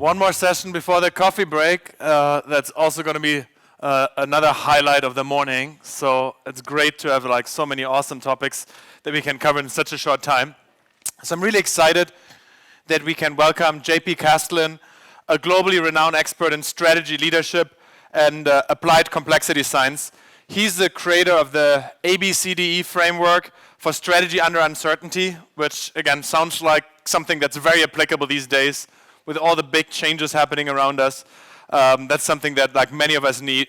One more session before the coffee break. That's also going to be another highlight of the morning. So it's great to have like so many awesome topics that we can cover in such a short time. So I'm really excited that we can welcome JP Castlin, a globally renowned expert in strategy leadership and applied complexity science. He's the creator of the ABCDE framework for strategy under uncertainty, which again sounds like something that's very applicable these days with all the big changes happening around us. That's something that like many of us need.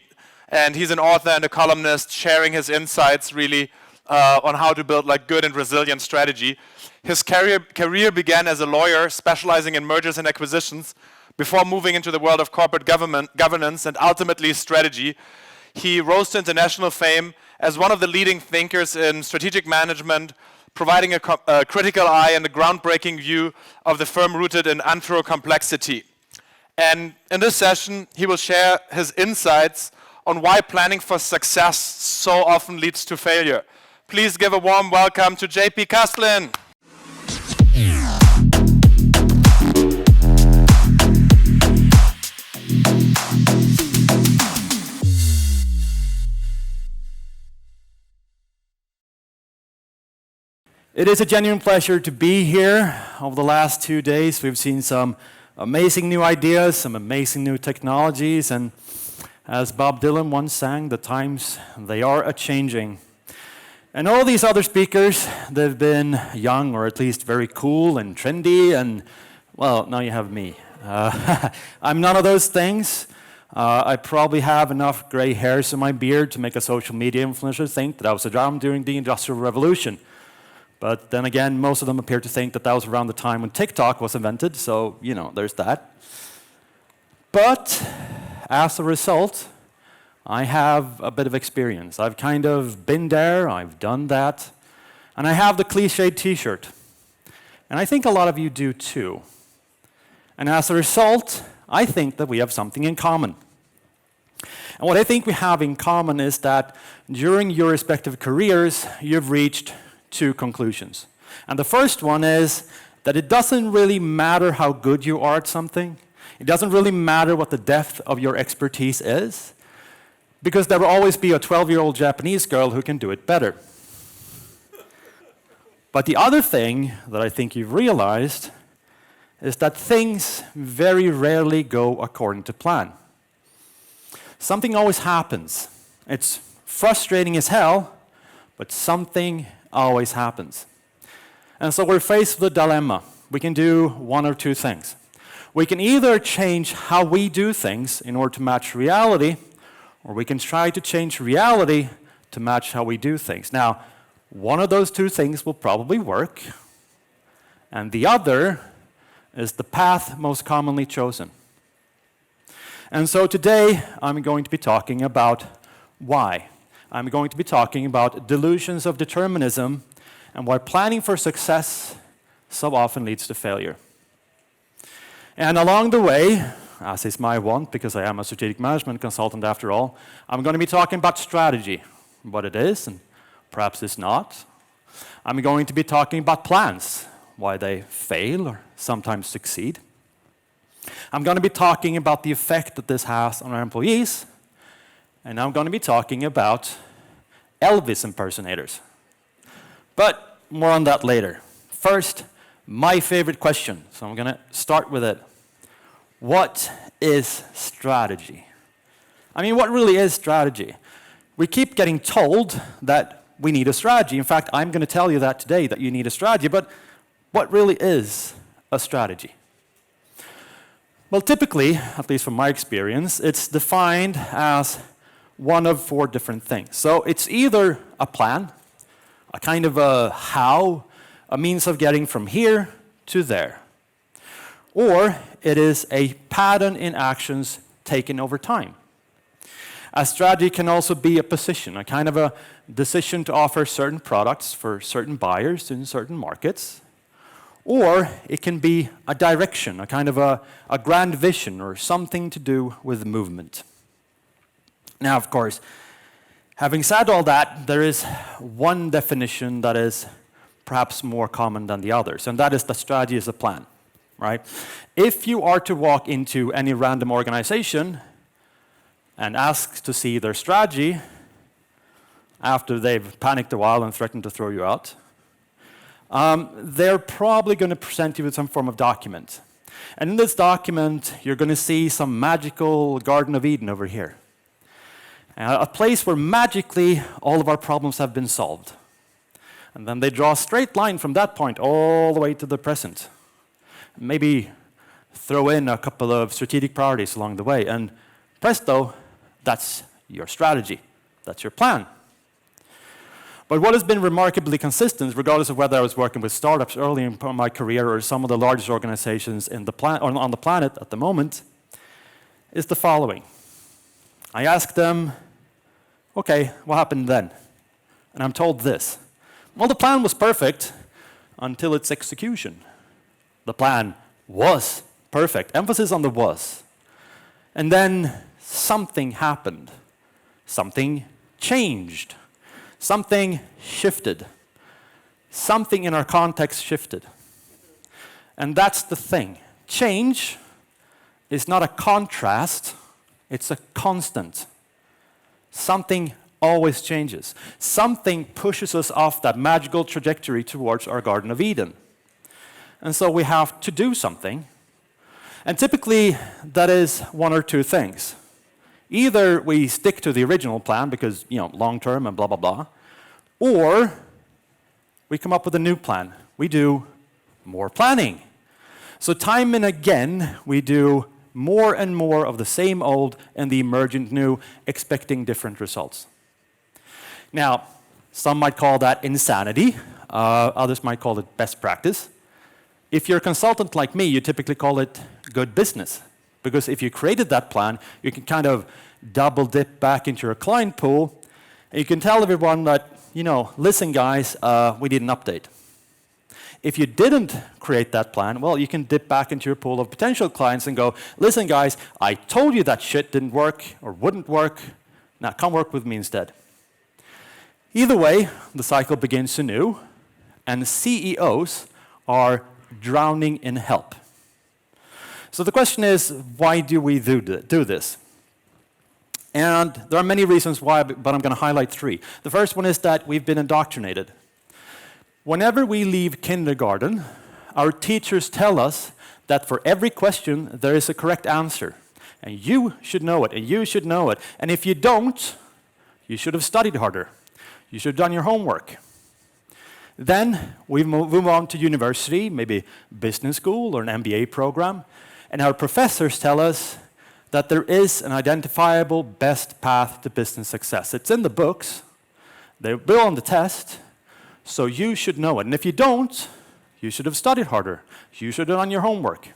And he's an author and a columnist sharing his insights really on how to build like good and resilient strategy. His career began as a lawyer specializing in mergers and acquisitions before moving into the world of corporate governance and ultimately strategy. He rose to international fame as one of the leading thinkers in strategic management, providing a critical eye and a groundbreaking view of the firm rooted in anthro-complexity. And in this session, he will share his insights on why planning for success so often leads to failure. Please give a warm welcome to JP Castlin. It is a genuine pleasure to be here. Over the last 2 days, we've seen some amazing new ideas, some amazing new technologies, and as Bob Dylan once sang, the times, they are a-changing. And all these other speakers, they've been young, or at least very cool and trendy, and, well, now you have me. I'm none of those things. I probably have enough gray hairs in my beard to make a social media influencer think that I was around during the Industrial Revolution. But then again, most of them appear to think that that was around the time when TikTok was invented, so, you know, there's that. But as a result, I have a bit of experience. I've kind of been there, I've done that, and I have the cliched t-shirt. And I think a lot of you do too. And as a result, I think that we have something in common. And what I think we have in common is that during your respective careers, you've reached two conclusions. And the first one is that it doesn't really matter how good you are at something. It doesn't really matter what the depth of your expertise is, because there will always be a 12-year-old Japanese girl who can do it better. But the other thing that I think you've realized is that things very rarely go according to plan. Something always happens. It's frustrating as hell, but something always happens. And so we're faced with a dilemma. We can do one or two things. We can either change how we do things in order to match reality, or we can try to change reality to match how we do things. Now, one of those two things will probably work, and the other is the path most commonly chosen. And so today, I'm going to be talking about why. I'm going to be talking about delusions of determinism and why planning for success so often leads to failure. And along the way, as is my want, because I am a strategic management consultant after all, I'm going to be talking about strategy, what it is and perhaps it's not. I'm going to be talking about plans, why they fail or sometimes succeed. I'm going to be talking about the effect that this has on our employees. And I'm going to be talking about Elvis impersonators. But more on that later. First, my favorite question. So I'm going to start with it. What is strategy? I mean, what really is strategy? We keep getting told that we need a strategy. In fact, I'm going to tell you that today, that you need a strategy. But what really is a strategy? Well, typically, at least from my experience, it's defined as one of four different things. So it's either a plan, a kind of a how, a means of getting from here to there. Or it is a pattern in actions taken over time. A strategy can also be a position, a kind of a decision to offer certain products for certain buyers in certain markets. Or it can be a direction, a kind of a grand vision or something to do with movement. Now, of course, having said all that, there is one definition that is perhaps more common than the others, and that is that strategy is a plan. right? If you are to walk into any random organization and ask to see their strategy after they've panicked a while and threatened to throw you out, they're probably going to present you with some form of document. And in this document, you're going to see some magical Garden of Eden over here. A place where magically all of our problems have been solved. And then they draw a straight line from that point all the way to the present. Maybe throw in a couple of strategic priorities along the way, and presto, that's your strategy. That's your plan. But what has been remarkably consistent, regardless of whether I was working with startups early in my career or some of the largest organizations on the planet at the moment, is the following. I ask them, okay, what happened then? And I'm told this. Well, the plan was perfect until its execution. The plan was perfect. Emphasis on the was. And then something happened. Something changed. Something shifted. Something in our context shifted. And that's the thing. Change is not a contrast, it's a constant. Something always changes. Something pushes us off that magical trajectory towards our Garden of Eden. And so we have to do something. And typically, that is one or two things. Either we stick to the original plan because, long term and blah, blah, blah, or we come up with a new plan. We do more planning. So time and again, we do more and more of the same old and the emergent new, expecting different results. Now, some might call that insanity. Others might call it best practice. If you're a consultant like me, you typically call it good business. Because if you created that plan, you can kind of double dip back into your client pool, and you can tell everyone that, listen guys, we need an update. If you didn't create that plan, well, you can dip back into your pool of potential clients and go, listen guys, I told you that shit didn't work or wouldn't work. Now come work with me instead. Either way, the cycle begins anew, and CEOs are drowning in help. So the question is, why do we do this? And there are many reasons why, but I'm going to highlight three. The first one is that we've been indoctrinated. Whenever we leave kindergarten, our teachers tell us that for every question, there is a correct answer. And you should know it, and you should know it. And if you don't, you should have studied harder. You should have done your homework. Then we move on to university, maybe business school or an MBA program, and our professors tell us that there is an identifiable best path to business success. It's in the books, they're built on the test, so you should know it. And if you don't, you should have studied harder. You should have done your homework.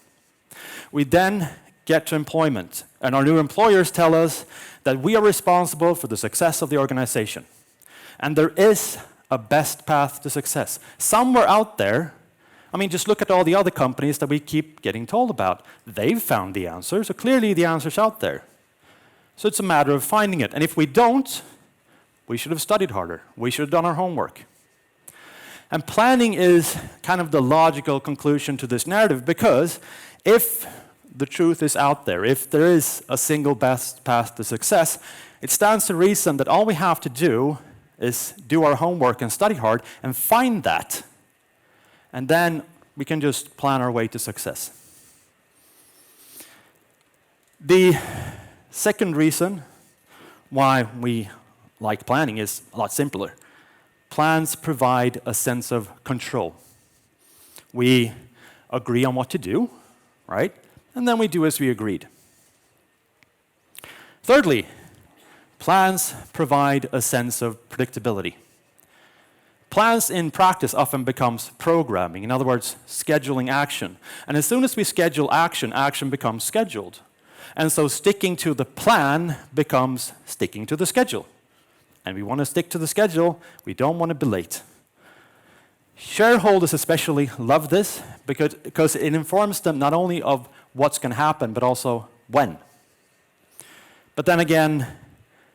We then get to employment, and our new employers tell us that we are responsible for the success of the organization. And there is a best path to success. Somewhere out there, just look at all the other companies that we keep getting told about. They've found the answer, so clearly the answer's out there. So it's a matter of finding it. And if we don't, we should have studied harder. We should have done our homework. And planning is kind of the logical conclusion to this narrative, because if the truth is out there, if there is a single best path to success, it stands to reason that all we have to do is do our homework and study hard and find that. And then we can just plan our way to success. The second reason why we like planning is a lot simpler. Plans provide a sense of control. We agree on what to do, right? And then we do as we agreed. Thirdly, plans provide a sense of predictability. Plans in practice often becomes programming, in other words, scheduling action. And as soon as we schedule action, action becomes scheduled. And so sticking to the plan becomes sticking to the schedule. And we want to stick to the schedule, we don't want to be late. Shareholders especially love this because it informs them not only of what's going to happen, but also when. But then again,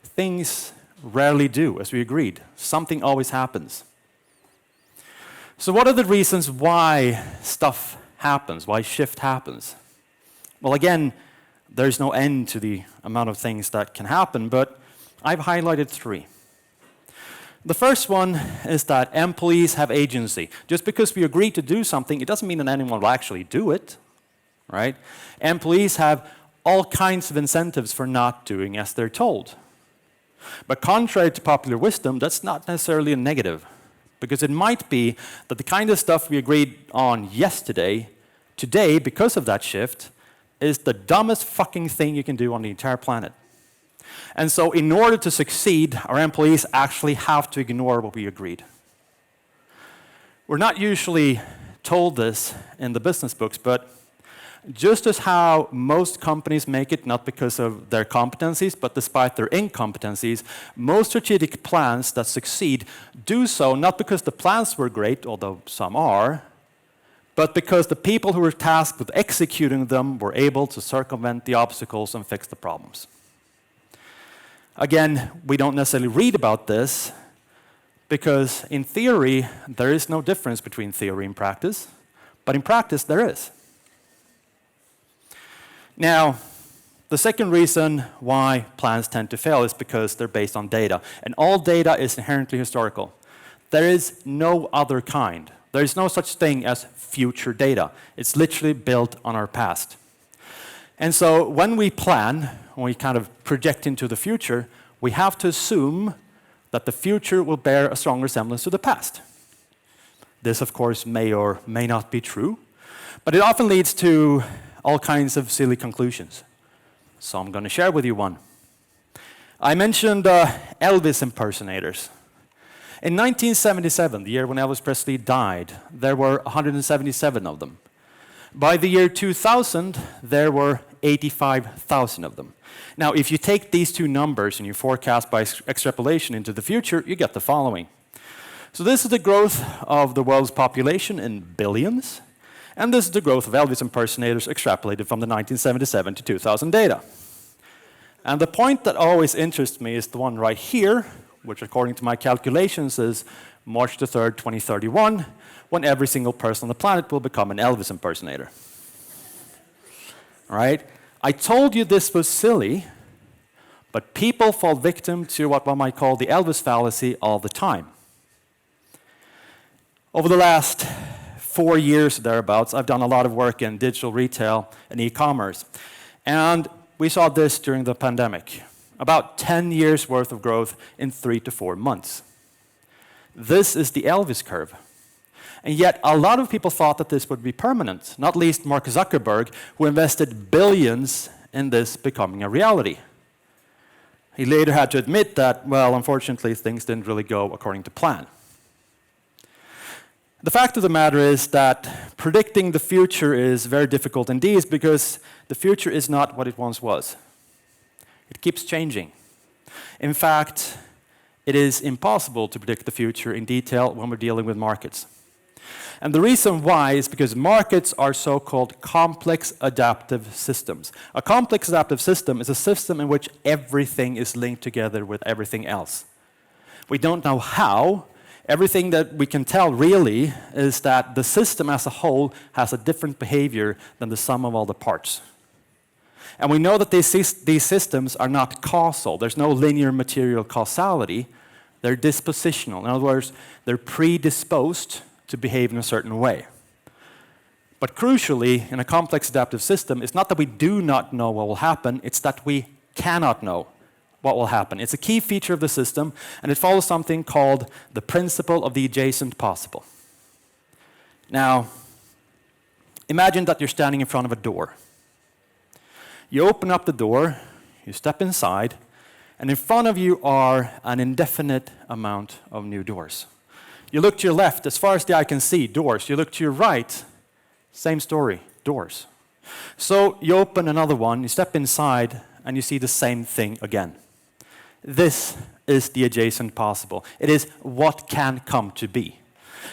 things rarely do, as we agreed. Something always happens. So what are the reasons why stuff happens, why shift happens. Well, again, there's no end to the amount of things that can happen, but I've highlighted 3. The first one is that employees have agency. Just because we agree to do something, it doesn't mean that anyone will actually do it, right? Employees have all kinds of incentives for not doing as they're told. But contrary to popular wisdom, that's not necessarily a negative, because it might be that the kind of stuff we agreed on yesterday, today, because of that shift, is the dumbest fucking thing you can do on the entire planet. And so in order to succeed, our employees actually have to ignore what we agreed. We're not usually told this in the business books, but just as how most companies make it, not because of their competencies, but despite their incompetencies, most strategic plans that succeed do so not because the plans were great, although some are, but because the people who were tasked with executing them were able to circumvent the obstacles and fix the problems. Again, we don't necessarily read about this because in theory, there is no difference between theory and practice, but in practice, there is. Now, the second reason why plans tend to fail is because they're based on data, and all data is inherently historical. There is no other kind. There is no such thing as future data. It's literally built on our past. And so when we plan, when we kind of project into the future, we have to assume that the future will bear a strong resemblance to the past. This, of course, may or may not be true, but it often leads to all kinds of silly conclusions. So I'm going to share with you one. I mentioned Elvis impersonators. In 1977, the year when Elvis Presley died, there were 177 of them. By the year 2000, there were 85,000 of them. Now, if you take these two numbers and you forecast by extrapolation into the future, you get the following. So this is the growth of the world's population in billions, and this is the growth of Elvis impersonators extrapolated from the 1977 to 2000 data. And the point that always interests me is the one right here, which according to my calculations is March the 3rd, 2031, when every single person on the planet will become an Elvis impersonator. All right? I told you this was silly, but people fall victim to what one might call the Elvis fallacy all the time. Over the last 4 years, thereabouts, I've done a lot of work in digital retail and e-commerce. And we saw this during the pandemic. About 10 years worth of growth in 3 to 4 months. This is the Elvis curve. And yet, a lot of people thought that this would be permanent, not least Mark Zuckerberg, who invested billions in this becoming a reality. He later had to admit that, well, unfortunately, things didn't really go according to plan. The fact of the matter is that predicting the future is very difficult indeed because the future is not what it once was. It keeps changing. In fact, it is impossible to predict the future in detail when we're dealing with markets. And the reason why is because markets are so-called complex adaptive systems. A complex adaptive system is a system in which everything is linked together with everything else. We don't know how. Everything that we can tell really is that the system as a whole has a different behavior than the sum of all the parts. And we know that these systems are not causal. There's no linear material causality. They're dispositional. In other words, they're predisposed to behave in a certain way. But crucially, in a complex adaptive system, it's not that we do not know what will happen, it's that we cannot know what will happen. It's a key feature of the system, and it follows something called the principle of the adjacent possible. Now, imagine that you're standing in front of a door. You open up the door, you step inside, and in front of you are an indefinite amount of new doors. You look to your left, as far as the eye can see, doors. You look to your right, same story, doors. So you open another one, you step inside, and you see the same thing again. This is the adjacent possible. It is what can come to be.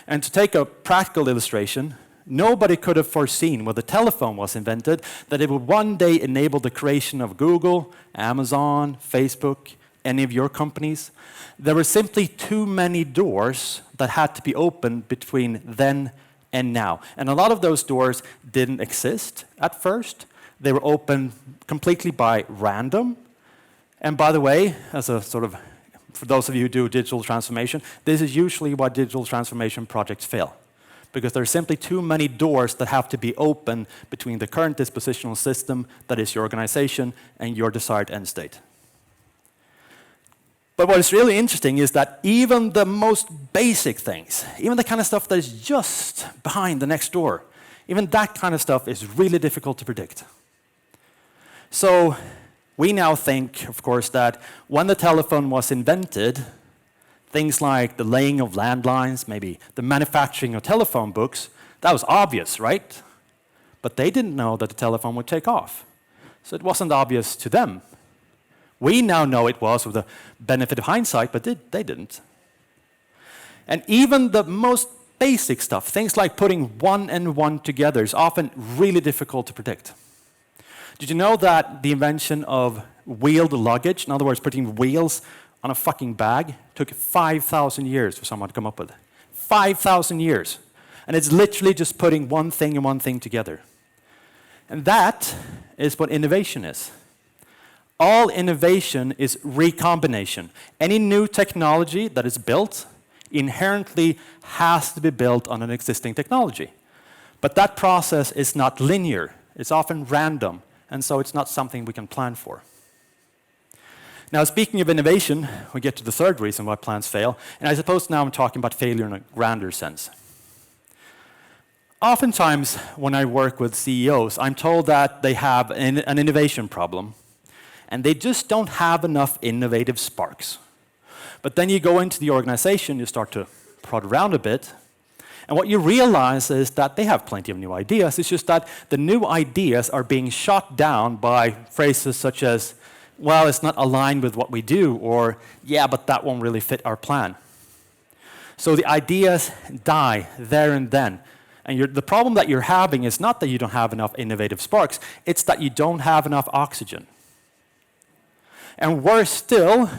And to take a practical illustration, nobody could have foreseen when the telephone was invented that it would one day enable the creation of Google, Amazon, Facebook, any of your companies. There were simply too many doors that had to be opened between then and now. And a lot of those doors didn't exist at first. They were opened completely by random. And by the way, as a sort of, for those of you who do digital transformation, this is usually why digital transformation projects fail. Because there are simply too many doors that have to be open between the current dispositional system, that is your organization, and your desired end state. But what is really interesting is that even the most basic things, even the kind of stuff that is just behind the next door, even that kind of stuff is really difficult to predict. So we now think, of course, that when the telephone was invented, things like the laying of landlines, maybe the manufacturing of telephone books, that was obvious, right? But they didn't know that the telephone would take off. So it wasn't obvious to them. We now know it was with the benefit of hindsight, but they didn't. And even the most basic stuff, things like putting one and one together, is often really difficult to predict. Did you know that the invention of wheeled luggage, in other words, putting wheels on a fucking bag, took 5,000 years for someone to come up with? 5,000 years. And it's literally just putting one thing and one thing together. And that is what innovation is. All innovation is recombination. Any new technology that is built inherently has to be built on an existing technology. But that process is not linear. It's often random, and so it's not something we can plan for. Now, speaking of innovation, we get to the third reason why plans fail, and I suppose now I'm talking about failure in a grander sense. Oftentimes, when I work with CEOs, I'm told that they have an innovation problem, and they just don't have enough innovative sparks. But then you go into the organization, you start to prod around a bit, and what you realize is that they have plenty of new ideas. It's just that the new ideas are being shot down by phrases such as, well, it's not aligned with what we do, or, yeah, but that won't really fit our plan. So the ideas die there and then. And the problem that you're having is not that you don't have enough innovative sparks, it's that you don't have enough oxygen. And worse still,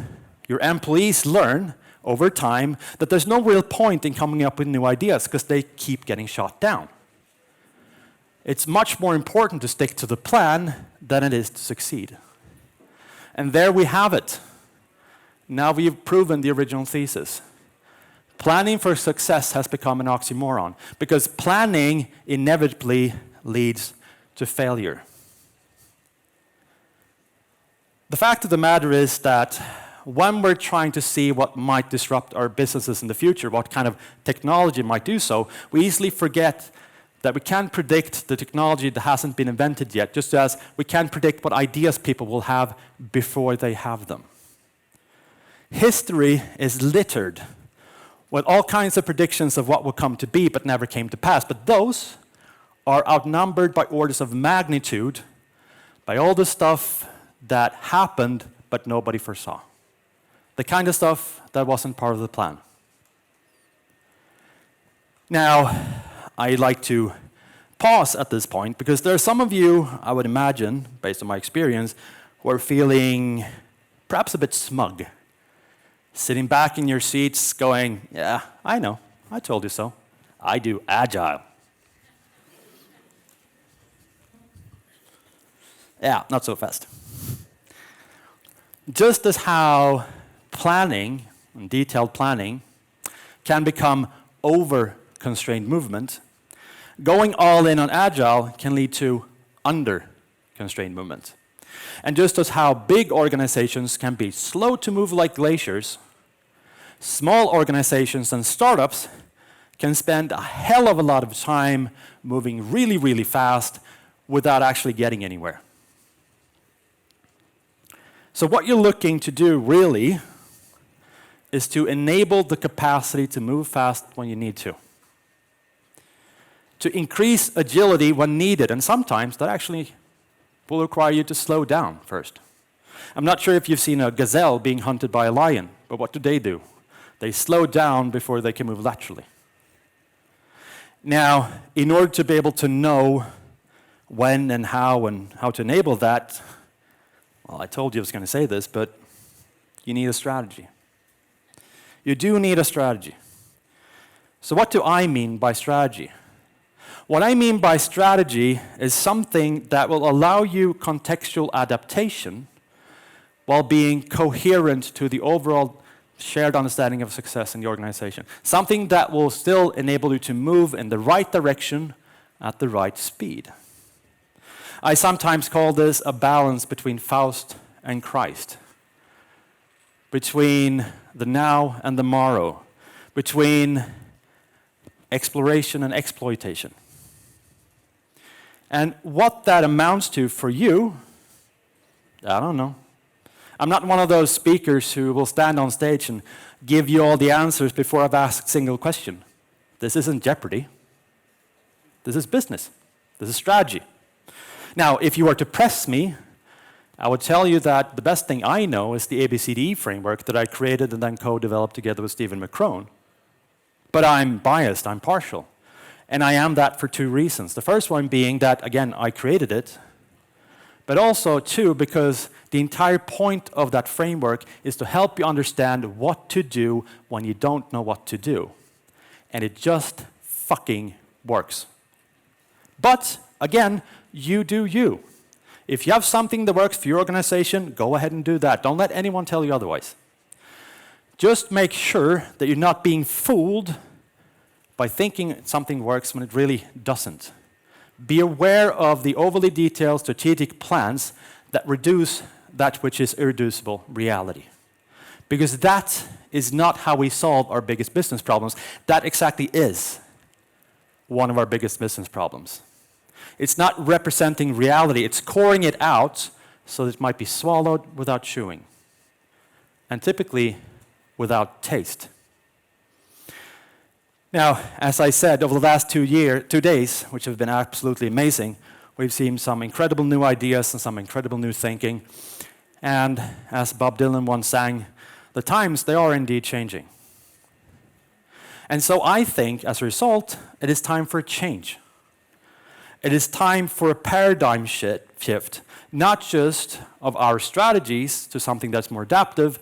your employees learn over time that there's no real point in coming up with new ideas because they keep getting shot down. It's much more important to stick to the plan than it is to succeed. And there we have it. Now we've proven the original thesis. Planning for success has become an oxymoron because planning inevitably leads to failure. The fact of the matter is that when we're trying to see what might disrupt our businesses in the future, what kind of technology might do so, we easily forget that we can't predict the technology that hasn't been invented yet, just as we can't predict what ideas people will have before they have them. History is littered with all kinds of predictions of what will come to be but never came to pass, but those are outnumbered by orders of magnitude by all the stuff that happened but nobody foresaw. The kind of stuff that wasn't part of the plan. Now, I'd like to pause at this point because there are some of you, I would imagine, based on my experience, who are feeling perhaps a bit smug. Sitting back in your seats going, yeah, I know, I told you so. I do agile. Yeah, not so fast. Just as how planning, and detailed planning, can become over-constrained movement, going all in on agile can lead to under-constrained movement. And just as how big organizations can be slow to move like glaciers, small organizations and startups can spend a hell of a lot of time moving really, really fast without actually getting anywhere. So what you're looking to do, really, is to enable the capacity to move fast when you need to increase agility when needed, and sometimes that actually will require you to slow down first. I'm not sure if you've seen a gazelle being hunted by a lion, but what do? They slow down before they can move laterally. Now, in order to be able to know when and how to enable that, well, I told you I was going to say this, but you need a strategy. You do need a strategy. So what do I mean by strategy? What I mean by strategy is something that will allow you contextual adaptation while being coherent to the overall shared understanding of success in the organization. Something that will still enable you to move in the right direction at the right speed. I sometimes call this a balance between Faust and Christ, between the now and the morrow, between exploration and exploitation. And what that amounts to for you, I don't know. I'm not one of those speakers who will stand on stage and give you all the answers before I've asked a single question. This isn't Jeopardy. This is business. This is strategy. Now, if you were to press me, I would tell you that the best thing I know is the ABCDE framework that I created and then co-developed together with Stephen McCrone. But I'm biased, I'm partial. And I am that for two reasons. The first one being that, again, I created it, but also, two, because the entire point of that framework is to help you understand what to do when you don't know what to do. And it just fucking works. But, again, you do you. If you have something that works for your organization, go ahead and do that. Don't let anyone tell you otherwise. Just make sure that you're not being fooled by thinking something works when it really doesn't. Be aware of the overly detailed strategic plans that reduce that which is irreducible reality. Because that is not how we solve our biggest business problems. That exactly is one of our biggest business problems. It's not representing reality, it's coring it out so that it might be swallowed without chewing. And typically, without taste. Now, as I said, over the last 2 days, which have been absolutely amazing, we've seen some incredible new ideas and some incredible new thinking. And as Bob Dylan once sang, the times, they are indeed changing. And so I think, as a result, it is time for a change. It is time for a paradigm shift, not just of our strategies to something that's more adaptive,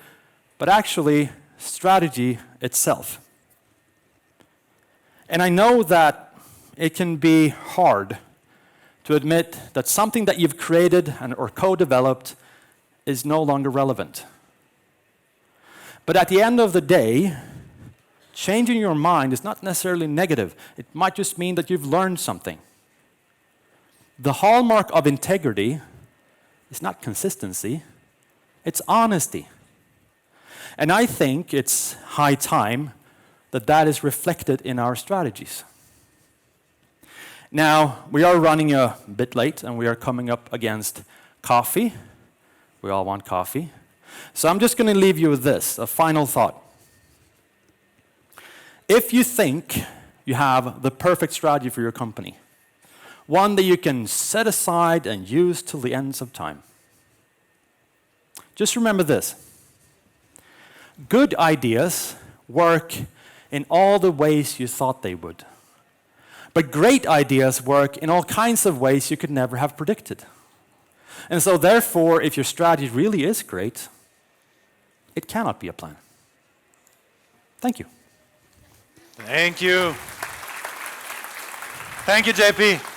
but actually strategy itself. And I know that it can be hard to admit that something that you've created or co-developed is no longer relevant. But at the end of the day, changing your mind is not necessarily negative. It might just mean that you've learned something. The hallmark of integrity is not consistency, it's honesty. And I think it's high time that that is reflected in our strategies. Now, we are running a bit late, and we are coming up against coffee. We all want coffee. So I'm just going to leave you with this, a final thought. If you think you have the perfect strategy for your company, one that you can set aside and use till the ends of time, just remember this. Good ideas work in all the ways you thought they would. But great ideas work in all kinds of ways you could never have predicted. And so therefore, if your strategy really is great, it cannot be a plan. Thank you. Thank you. Thank you, JP.